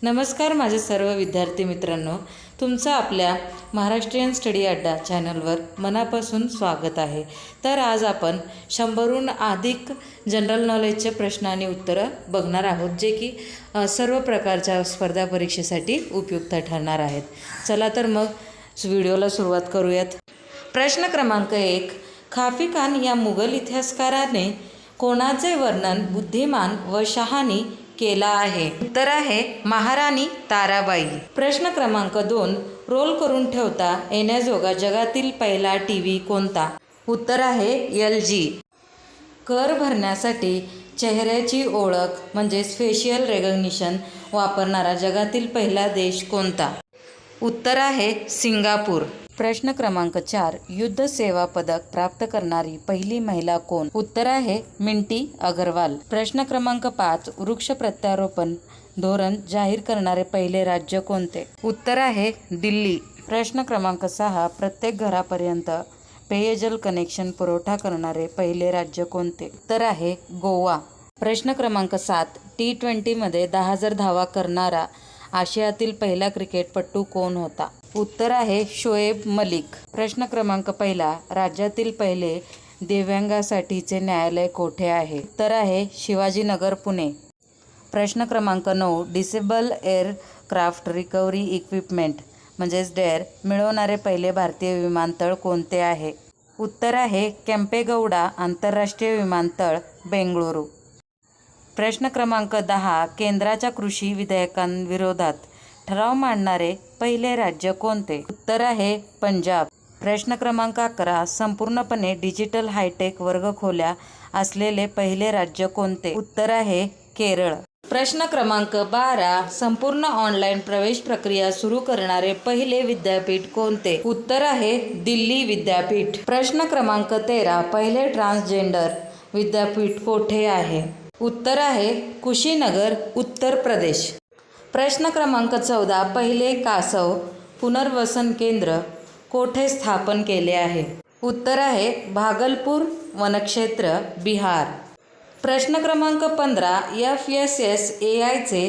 नमस्कार माझे सर्व विद्यार्थी मित्रांनो, तुमचं आपल्या महाराष्ट्रीयन स्टडी अड्डा चॅनलवर मनापासून स्वागत आहे। तर आज आपण 100हून अधिक जनरल नॉलेजचे प्रश्न आणि उत्तरं बघणार आहोत, जे की सर्व प्रकारच्या स्पर्धा परीक्षेसाठी उपयुक्त ठरणार आहेत। चला तर मग व्हिडिओला सुरुवात करूयात। प्रश्न क्रमांक 1, खाफी खान या मुघल इतिहासकाराने कोणाचे वर्णन बुद्धिमान व शहाणी केला आहे? उत्तर आहे महाराणी ताराबाई। प्रश्न क्रमांक 2, रोल करून ठेवता येण्याजोगा जगातील पहिला टीव्ही कोणता? उत्तर आहे LG। कर भरण्यासाठी चेहऱ्याची ओळख म्हणजेच फेशियल रेकग्निशन वापरणारा जगातील पहिला देश कोणता? उत्तर आहे सिंगापूर। प्रश्न क्रमांक 4, युद्ध सेवा पदक प्राप्त करणारी पहिली महिला कोण? उत्तर आहे मिंटी अगरवाल। प्रश्न क्रमांक 5, वृक्ष प्रत्यारोपण धोरण जाहीर करणारे पहिले राज्य कोणते? उत्तर आहे दिल्ली। प्रश्न क्रमांक 6, प्रत्येक घरापर्यंत पेयजल कनेक्शन पुरवठा करणारे पहिले राज्य कोणते? उत्तर आहे गोवा। प्रश्न क्रमांक 7, T20मध्ये 10,000 धावा करणारा आशियातील पहिला क्रिकेटपटू कोण होता? उत्तर आहे शोएब मलिक। प्रश्न क्रमांक 1, राज्यातील पहिले दिव्यांगासाठीचे न्यायालय कोठे आहे? उत्तर आहे शिवाजीनगर, पुणे। प्रश्न क्रमांक 9, डिसेबल एअरक्राफ्ट रिकव्हरी इक्विपमेंट म्हणजेच डेअर मिळवणारे पहिले भारतीय विमानतळ कोणते आहे? उत्तर आहे केंपेगौडा आंतरराष्ट्रीय विमानतळ, बेंगळुरू। प्रश्न क्रमांक 10, केंद्राच्या कृषी विधेयकांविरोधात ठराव मांडणारे पहिले राज्य कोणते? उत्तर आहे पंजाब। प्रश्न क्रमांक 11, संपूर्णपणे डिजिटल हायटेक वर्गखोल्या असलेले पहिले राज्य कोणते? उत्तर आहे केरळ। प्रश्न क्रमांक 12, संपूर्ण ऑनलाईन प्रवेश प्रक्रिया सुरू करणारे पहिले विद्यापीठ कोणते? उत्तर आहे दिल्ली विद्यापीठ। प्रश्न क्रमांक 13, पहिले ट्रान्सजेंडर विद्यापीठ कोठे आहे? उत्तर आहे कुशीनगर, उत्तर प्रदेश। प्रश्न क्रमांक 14, पहिले कासव पुनर्वसन केंद्र कोठे स्थापन केले आहे? उत्तर आहे भागलपूर वनक्षेत्र, बिहार। प्रश्न क्रमांक 15, FSSAIचे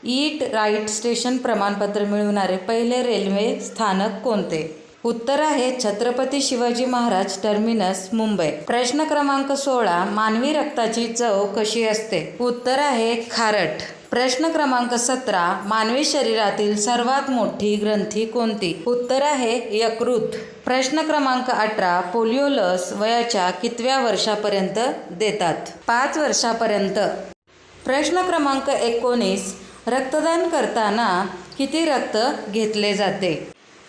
ईट राईट स्टेशन प्रमाणपत्र मिळवणारे पहिले रेल्वे स्थानक कोणते? उत्तर आहे छत्रपती शिवाजी महाराज टर्मिनस, मुंबई। प्रश्न क्रमांक 16, मानवी रक्ताची चव कशी असते? उत्तर आहे खारट। प्रश्न क्रमांक 17, मानवी शरीरातील सर्वात मोठी ग्रंथी कोणती? उत्तर आहे यकृत। प्रश्न क्रमांक 18, पोलिओ लस वयाच्या कितव्या वर्षापर्यंत देतात? 5 वर्षापर्यंत। प्रश्न क्रमांक 19, रक्तदान करताना किती रक्त घेतले जाते?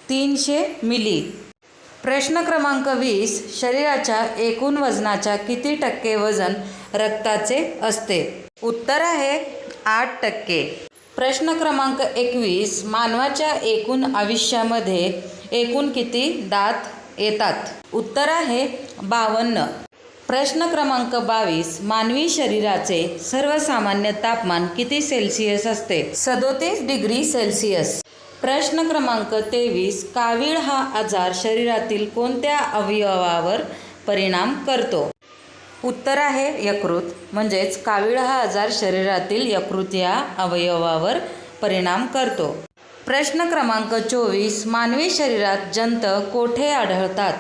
300 मिली। प्रश्न क्रमांक 20, शरीराच्या एकूण वजनाच्या किती टक्के वजन रक्ताचे असते? उत्तर आहे 8%। प्रश्न क्रमांक 21, मानवाच्या एकूण आयुष्यामध्ये एकूण किती दात येतात? उत्तर आहे 52। प्रश्न क्रमांक 22, मानवी शरीराचे सर्वसामान्य तापमान किती सेल्सिअस असते? 37 डिग्री सेल्सिअस। प्रश्न क्रमांक 23, कावीळ हा आजार शरीरातील कोणत्या अवयवावर परिणाम करतो? उत्तर आहे यकृत, म्हणजेच कावीळ हा आजार शरीरातील यकृत या अवयवावर परिणाम करतो। प्रश्न क्रमांक 24, मानवी शरीरात जंत कोठे आढळतात?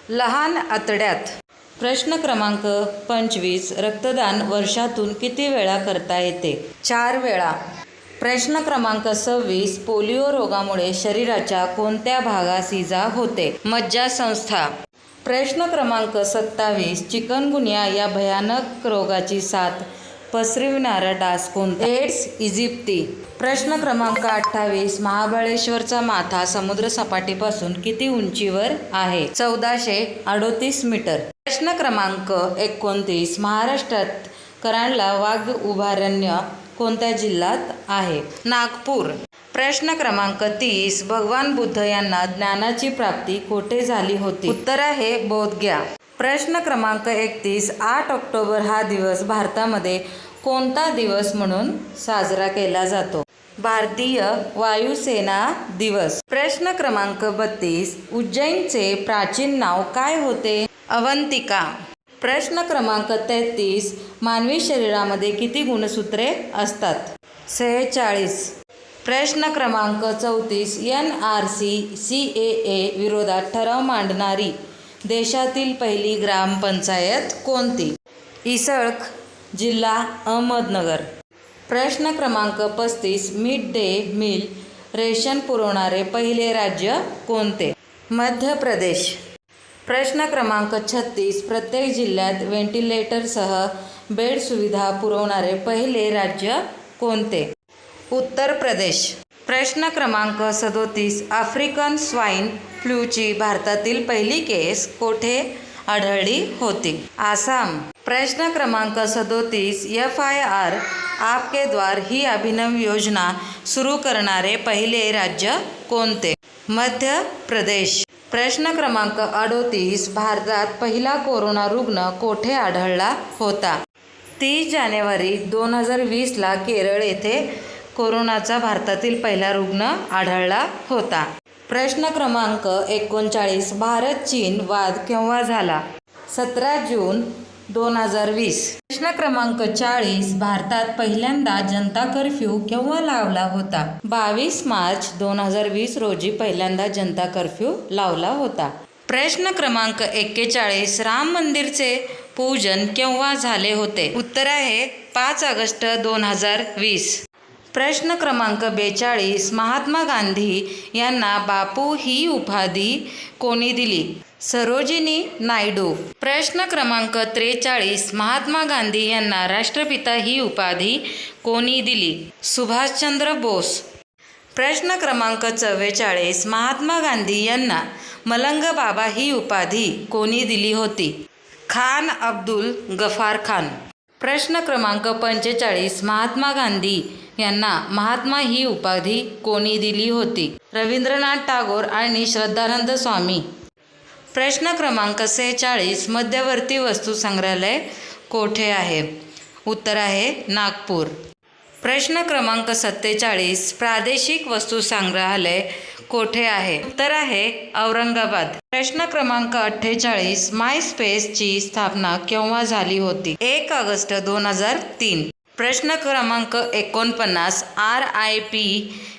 लहान आतड्यात। प्रश्न क्रमांक 25, रक्तदान वर्षातून किती वेळा करता येते? 4 वेळा। प्रश्न क्रमांक 26, पोलिओ रोगामुळे शरीराच्या कोणत्या भागास इजा होते? मज्जासंस्था। प्रश्न क्रमांक 27, चिकनगुनिया या भयानक रोगाची साथ पसरविणारा डास कोणता? Aedes aegypti. प्रश्न क्रमांक 28, महाबळेश्वरचा माथा समुद्रसपाटीपासून किती उंचीवर आहे? 1438 मीटर। प्रश्न क्रमांक 29, महाराष्ट्रात कराडला वाघ अभयारण्य कोणत्या जिल्ह्यात आहे? नागपूर। प्रश्न क्रमांक 30, भगवान बुद्ध यांना ज्ञानाची प्राप्ती कोठे झाली होती? उत्तर आहे बोधगया। प्रश्न क्रमांक 31, 8 ऑक्टोबर हा दिवस भारतामध्ये कोणता दिवस म्हणून साजरा केला जातो? भारतीय वायुसेना दिवस। प्रश्न क्रमांक 32, उज्जैनचे प्राचीन नाव काय होते? अवंतिका। प्रश्न क्रमांक 33, मानवी शरीरामध्ये किती गुणसूत्रे असतात? 46। प्रश्न क्रमांक 34. NRC CAA विरोधात ठराव मांडणारी देशातील पहिली ग्रामपंचायत कोणती? इसळख, जिल्हा अहमदनगर. प्रश्न क्रमांक 35. मिड डे मील रेशन पुरवणारे पहिले राज्य कोणते? मध्य प्रदेश. प्रश्न क्रमांक 36. प्रत्येक जिल्ह्यात व्हेंटिलेटरसह बेड सुविधा पुरवणारे पहिले राज्य कोणते? उत्तर प्रदेश. प्रश्न क्रमांक 37. आफ्रिकन स्वाईन फ्लूची भारतातील पहिली केस कोठे आढळली होती? आसाम. प्रश्न क्रमांक 37. FIR आपके द्वार ही अभिनव योजना सुरू करणारे पहिले राज्य कोणते? मध्य प्रदेश. प्रश्न क्रमांक 38. भारतात पहिला कोरोना रुग्ण कोठे आढळला होता? 30 जानेवारी 2020ला केरळ येथे कोरोनाचा भारतातील पहिला रुग्ण आढळला होता. प्रश्न क्रमांक 39. भारत चीन वाद केव्हा झाला? 17 जून 2020. प्रश्न क्रमांक 40. भारतात पहिल्यांदा जनता कर्फ्यू केव्हा लावला होता? 22 मार्च 2020 रोजी पहिल्यांदा जनता कर्फ्यू लावला होता. प्रश्न क्रमांक 41. राम मंदिरचे पूजन केव्हा झाले होते? उत्तर आहे 5 ऑगस्ट 2020. प्रश्न क्रमांक 42. महात्मा गांधी यांना बापू ही उपाधी कोणी दिली? सरोजिनी नायडू. प्रश्न क्रमांक 43. महात्मा गांधी यांना राष्ट्रपिता ही उपाधी कोणी दिली? सुभाषचंद्र बोस. प्रश्न क्रमांक 44. महात्मा गांधी यांना मलंग बाबा ही उपाधी कोणी दिली होती? खान अब्दुल गफार खान. प्रश्न क्रमांक 45. महात्मा गांधी यांना महात्मा ही उपाधी कोणी दिली होती? रवींद्रनाथ टागोर आणि श्रद्धानंद स्वामी. प्रश्न क्रमांक 46. मध्यवर्ती वस्तू संग्रहालय कोठे आहे? उत्तर आहे नागपूर. प्रश्न क्रमांक 47. प्रादेशिक वस्तू संग्रहालय कोठे आहे? उत्तर आहे औरंगाबाद. प्रश्न क्रमांक 48. माय स्पेसची स्थापना केव्हा झाली होती? 1 ऑगस्ट 2003. प्रश्न क्रमांक 49. RIP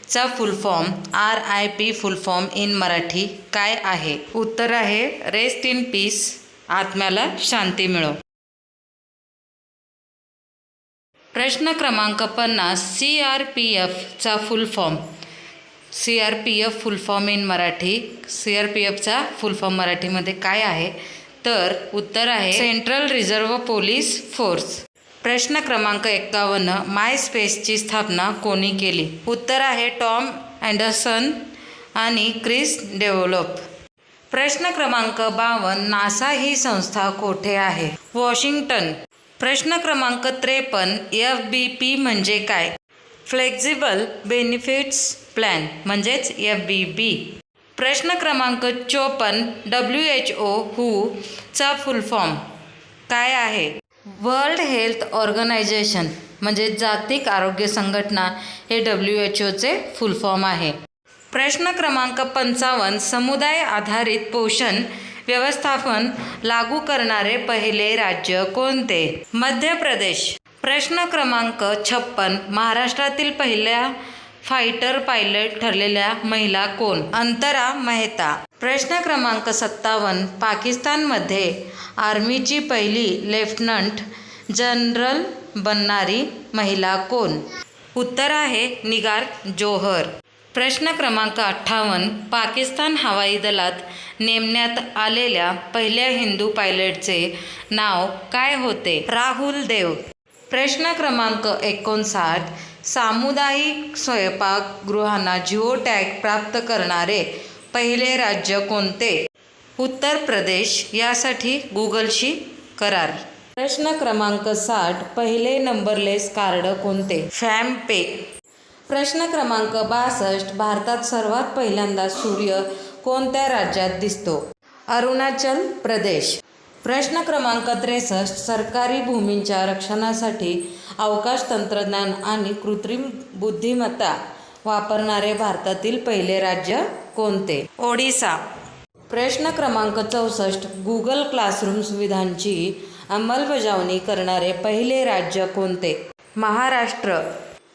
चा फुल form RIP full form in Marathi काय आहे? उत्तर आहे रेस्ट इन पीस, आत्म्याला शांती मिळो. प्रश्न क्रमांक 50. CRPF चा फुल form CRPF full form in Marathi CRPF चा फुल फॉर्म मराठीमध्ये काय आहे? तर उत्तर आहे सेंट्रल रिझर्व्ह पोलीस फोर्स. प्रश्न क्रमांक 51. माय स्पेसची स्थापना कोणी केली? उत्तर आहे टॉम अँडरसन आणि क्रिस डेव्हलप. प्रश्न क्रमांक 52. नासा ही संस्था कोठे आहे? वॉशिंग्टन. प्रश्न क्रमांक 53. FBP म्हणजे काय? फ्लेक्झिबल बेनिफिट्स प्लॅन म्हणजेच FBP. प्रश्न क्रमांक 54. WHO चा फुल फॉर्म काय आहे? वर्ल्ड हेल्थ ऑर्गनायझेशन म्हणजे जागतिक आरोग्य संघटना हे WHO चे फुल फॉर्म आहे. प्रश्न क्रमांक 55. समुदाय आधारित पोषण व्यवस्थापन लागू करणारे पहिले राज्य कोणते? मध्य प्रदेश. प्रश्न क्रमांक 56. महाराष्ट्रातील पहिल्या फायटर पायलट ठरलेल्या महिला कोण? अंतरा मेहता. प्रश्न क्रमांक 57. पाकिस्तानमध्ये आर्मीची पहिली लेफ्टनंट जनरल बनणारी महिला कोण? उत्तर आहे निगार जोहर. प्रश्न क्रमांक 58. पाकिस्तान हवाई दलात नेमण्यात आलेल्या पहिल्या हिंदू पायलटचे नाव काय होते? राहुल देव. प्रश्न क्रमांक 59. सामुदायिक स्वयंपाकगृहांना जिओ टॅग प्राप्त करणारे पहिले राज्य कोणते? उत्तर प्रदेश. यासाठी गुगलशी करार. प्रश्न क्रमांक 60. पहिले नंबरलेस कार्ड कोणते? फॅम पे. प्रश्न क्रमांक 62. भारतात सर्वात पहिल्यांदा सूर्य कोणत्या राज्यात दिसतो? अरुणाचल प्रदेश. प्रश्न क्रमांक 63. सरकारी भूमींच्या रक्षणासाठी अवकाश तंत्रज्ञान आणि कृत्रिम बुद्धिमत्ता वापरणारे भारतातील पहिले राज्य कोणते? ओडिसा. प्रश्न क्रमांक 64. गुगल क्लासरूम सुविधांची अंमलबजावणी करणारे पहिले राज्य कोणते? महाराष्ट्र.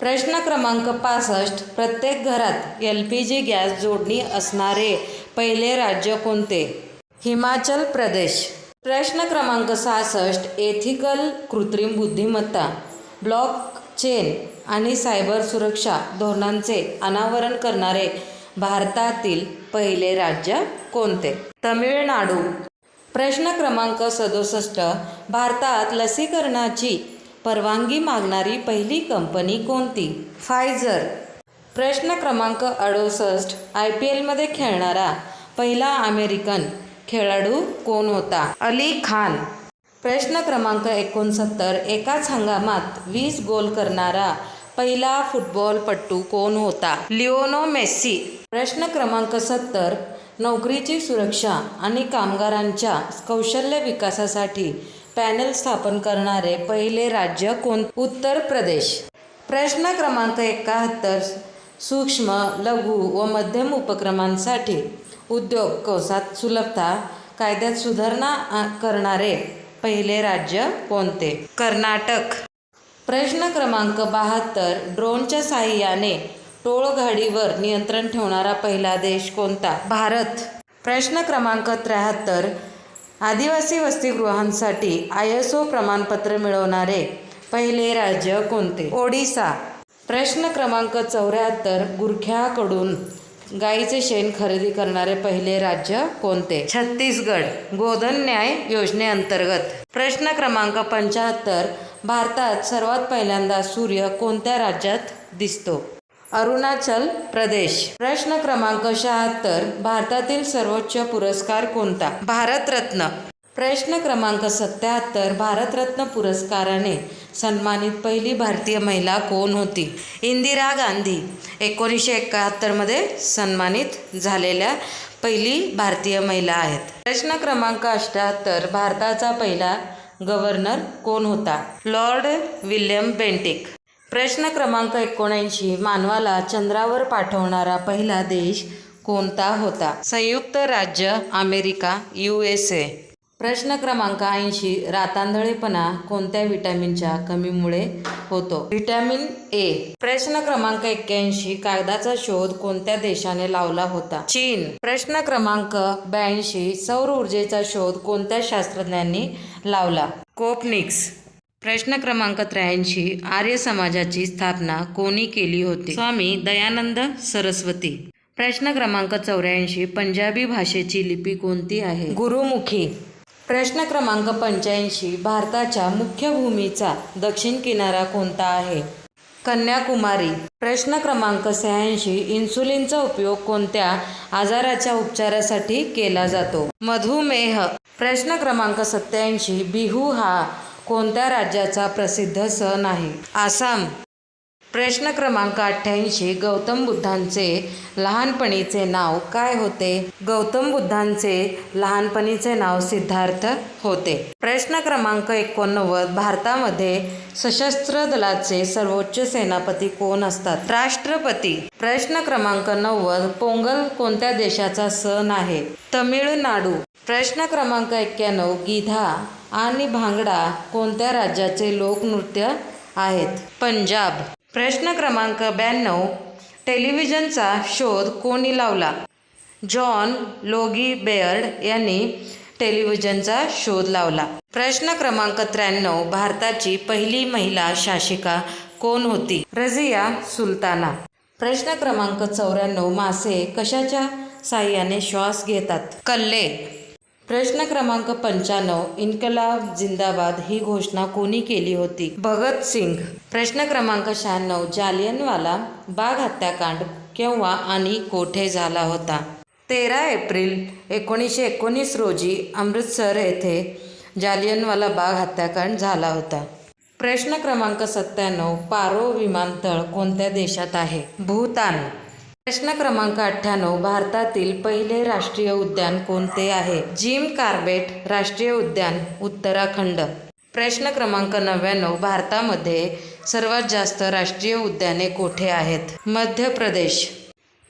प्रश्न क्रमांक 65. प्रत्येक घरात LPG गॅस जोडणी असणारे पहिले राज्य कोणते? हिमाचल प्रदेश. प्रश्न क्रमांक 66. एथिकल कृत्रिम बुद्धिमत्ता, ब्लॉकचेन आणि सायबर सुरक्षा धोरणांचे अनावरण करणारे भारतातील पहिले राज्य कोणते? तमिळनाडू. प्रश्न क्रमांक 67. भारतात लसीकरणाची परवानगी मागणारी पहिली कंपनी कोणती? फायझर. प्रश्न क्रमांक 68. IPL मध्ये खेळणारा पहिला अमेरिकन खेळाडू कोण होता? अली खान. प्रश्न क्रमांक 69. एकाच हंगामात 20 गोल करणारा पहिला फुटबॉलपटू कोण होता? Lenovo Messi. प्रश्न क्रमांक 70. नोकरीची सुरक्षा आणि कामगारांच्या कौशल्य विकासासाठी पॅनल स्थापन करणारे पहिले राज्य कोण? उत्तर प्रदेश. प्रश्न क्रमांक 71. सूक्ष्म, लघु व मध्यम उपक्रमांसाठी उद्योग कौसात सुलभता कायद्यात सुधारणा करणारे पहिले राज्य कोणते? कर्नाटक. प्रश्न क्रमांक 72. ड्रोनच्या साहाय्याने टोळगाडीवर नियंत्रण ठेवणारा पहिला देश कोणता? भारत. प्रश्न क्रमांक 73. आदिवासी वसतिगृहांसाठी ISO प्रमाणपत्र मिळवणारे पहिले राज्य कोणते? ओडिसा. प्रश्न क्रमांक 74. गुरख्याकडून गाईचे शेण खरेदी करणारे पहिले राज्य कोणते? छत्तीसगड. गोधन न्याय योजनेअंतर्गत. प्रश्न क्रमांक 75. भारतात सर्वात पहिल्यांदा सूर्य कोणत्या राज्यात दिसतो? अरुणाचल प्रदेश. प्रश्न क्रमांक 76. भारतातील सर्वोच्च पुरस्कार कोणता? भारतरत्न. प्रश्न क्रमांक 77. भारतरत्न पुरस्काराने सन्मानित पहिली भारतीय महिला कोण होती? इंदिरा गांधी. 1971 मध्ये सन्मानित झालेल्या पहिली भारतीय महिला आहेत. प्रश्न क्रमांक 78. भारताचा पहिला गव्हर्नर कोण होता? Lord William Bentinck. प्रश्न क्रमांक 79. मानवाला चंद्रावर पाठवणारा पहिला देश कोणता होता? संयुक्त राज्य अमेरिका USA. प्रश्न क्रमांक 80. रातांधळेपणा कोणत्या विटॅमिनच्या कमीमुळे होतो? Vitamin A. प्रश्न क्रमांक 81. कागदाचा शोध कोणत्या देशाने लावला होता? चीन. प्रश्न क्रमांक 82. सौर ऊर्जेचा शोध कोणत्या शास्त्रज्ञांनी लावला? कोपर्निकस. प्रश्न क्रमांक 83. आर्य समाजाची स्थापना कोणी केली होती? स्वामी दयानंद सरस्वती. प्रश्न क्रमांक 84. पंजाबी भाषेची लिपी कोणती आहे? गुरुमुखी. प्रश्न क्रमांक 85. भारताच्या मुख्य भूमीचा दक्षिण किनारा कोणता आहे? कन्याकुमारी. प्रश्न क्रमांक 86. इन्सुलिनचा उपयोग कोणत्या आजाराच्या उपचारासाठी केला जातो? मधुमेह. प्रश्न क्रमांक 87. बिहू हा कोणत्या राज्याचा प्रसिद्ध सण आहे? आसाम. प्रश्न क्रमांक 88. गौतम बुद्धांचे लहानपणीचे नाव काय होते? गौतम बुद्धांचे लहानपणीचे नाव सिद्धार्थ होते. प्रश्न क्रमांक 89. भारतामध्ये सशस्त्र दलाचे सर्वोच्च सेनापती कोण असतात? राष्ट्रपती. प्रश्न क्रमांक 90. पोंगल कोणत्या देशाचा सण आहे? तमिळनाडू. प्रश्न क्रमांक 91. गिधा आणि भांगडा कोणत्या राज्याचे लोकनृत्य आहेत? पंजाब. प्रश्न क्रमांक 92. टेलिव्हिजनचा शोध कोणी लावला? जॉन लोगी बेअर्ड यांनी टेलिव्हिजनचा शोध लावला. प्रश्न क्रमांक 93. भारताची पहिली महिला शासिका कोण होती? रझिया सुलताना. प्रश्न क्रमांक 94. मासे कशाच्या साहाय्याने श्वास घेतात? कल्ले. प्रश्न क्रमांक 95. इन्कलाब जिंदाबाद ही घोषणा कोणी केली होती? भगत सिंग. प्रश्न क्रमांक 96. जालियनवाला बाग हत्याकांड केव्हा आणि कोठे झाला होता? 13 एप्रिल 1919 रोजी अमृतसर येथे जालियनवाला बाग हत्याकांड झाला होता. प्रश्न क्रमांक 97. पारो विमानतळ कोणत्या देशात आहे? भूतान. प्रश्न क्रमांक 98. भारतातील पहिले राष्ट्रीय उद्यान कोणते आहे? जिम कार्बेट राष्ट्रीय उद्यान, उत्तराखंड. प्रश्न क्रमांक 99. भारतामध्ये सर्वात जास्त राष्ट्रीय उद्याने कोठे आहेत? मध्य प्रदेश.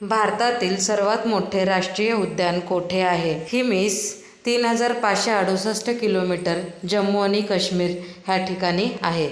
भारतातील सर्वात मोठे राष्ट्रीय उद्यान कोठे आहे? हिमिस 3568 किलोमीटर जम्मू आणि काश्मीर ह्या ठिकाणी आहे.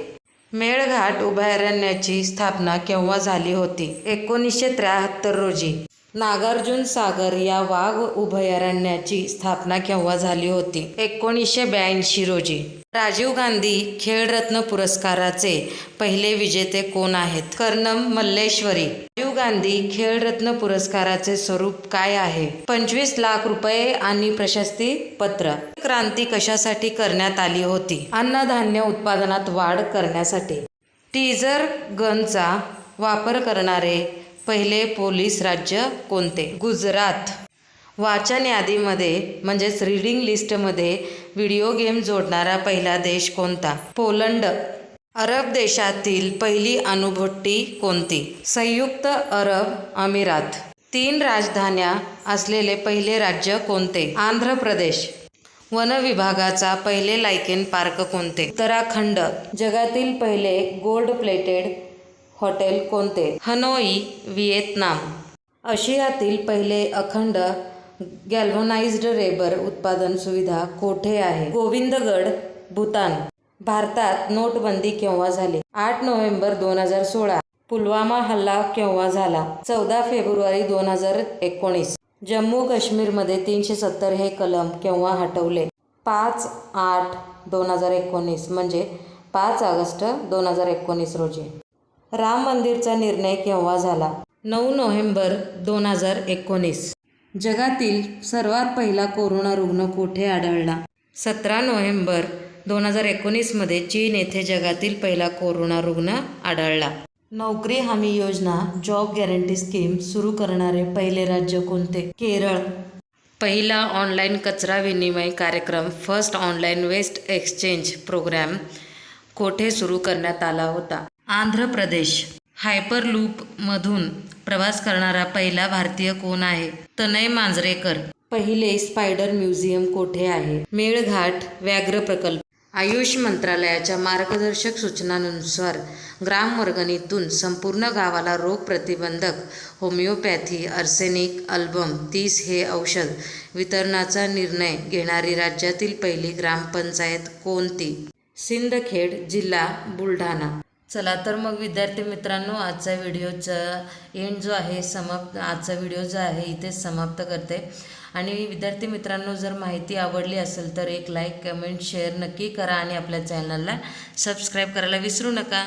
मेळघाट अभयारण्याची स्थापना केव्हा झाली होती? 1973 रोजी. नागार्जुन सागर या वाघ अभयारण्याची स्थापना केव्हा झाली होती? 1982 रोजी. राजीव गांधी खेलरत्न पुरस्काराचे पहिले विजेते कोण आहेत? कर्णम मल्लेश्वरी. राजीव गांधी खेलरत्न पुरस्काराचे स्वरूप काय आहे? 25 लाख रुपये आणि प्रशस्ती पत्र. क्रांती कशासाठी करण्यात आली होती? अन्नधान्य उत्पादनात वाढ करण्यासाठी. टीजर गनचा वापर करणारे पहिले पोलीस राज्य कोणते? गुजरात. वाचन यादीमध्ये म्हणजेच रीडिंग लिस्टमध्ये व्हिडिओ गेम जोडणारा पहिला देश कोणता? पोलंड. अरब देशातील पहिली अणुभट्टी कोणती? संयुक्त अरब अमिरात. 3 राजधान्या असलेले पहिले राज्य कोणते? आंध्र प्रदेश. वन विभागाचा पहिले लायकेन पार्क कोणते? उत्तराखंड. जगातील पहिले गोल्ड प्लेटेड हॉटेल कोणते? Hanoi, Vietnam. आशियातील पहिले अखंड गॅल्व्हनाइज्ड रेबर उत्पादन सुविधा कोठे आहे? गोविंदगड, भूतान. भारतात नोटबंदी केव्हा झाली? 8 नोव्हेंबर 2016. पुलवामा हल्ला केव्हा झाला? 14 फेब्रुवारी 2019. जम्मू काश्मीरमध्ये 370 हे कलम केव्हा हटवले? 5/8/2019 म्हणजे 5 ऑगस्ट 2019 रोजी. राम मंदिरचा निर्णय केव्हा झाला? 9 नोव्हेंबर 2019. जगातील सर्वात पहिला कोरोना रुग्ण कुठे आढळला? 17 नोव्हेंबर 2019 मध्ये चीन येथे जगातील पहिला कोरोना रुग्ण आढळला. नोकरी हमी योजना जॉब गॅरंटी स्कीम सुरू करणारे पहिले राज्य कोणते? केरळ. पहिला ऑनलाईन कचरा विनिमय कार्यक्रम first online waste exchange programme कोठे सुरू करण्यात आला होता? आंध्र प्रदेश. हायपरलूपमधून प्रवास करणारा पहिला भारतीय कोण आहे? तनय मांजरेकर. पहिले स्पायडर म्युझियम कोठे आहे? मेळघाट व्याघ्र प्रकल्प. आयुष मंत्रालयाच्या मार्गदर्शक सूचनांनुसार ग्रामवर्गणीतून संपूर्ण गावाला रोग प्रतिबंधक होमिओपॅथी आर्सेनिक अल्बम 30 हे औषध वितरणाचा निर्णय घेणारी राज्यातील पहिली ग्रामपंचायत कोणती? सिंदखेड, जिल्हा बुलढाणा. चला तर मग विद्यार्थी मित्रांनो, आजचा व्हिडिओचा एंड जो आहे आजचा व्हिडिओ जो आहे इथेच समाप्त करते. आणि विद्यार्थी मित्रांनो, जर माहिती आवडली असेल तर एक लाईक, कमेंट, शेअर नक्की करा आणि आपल्या चॅनलला सबस्क्राईब करायला विसरू नका.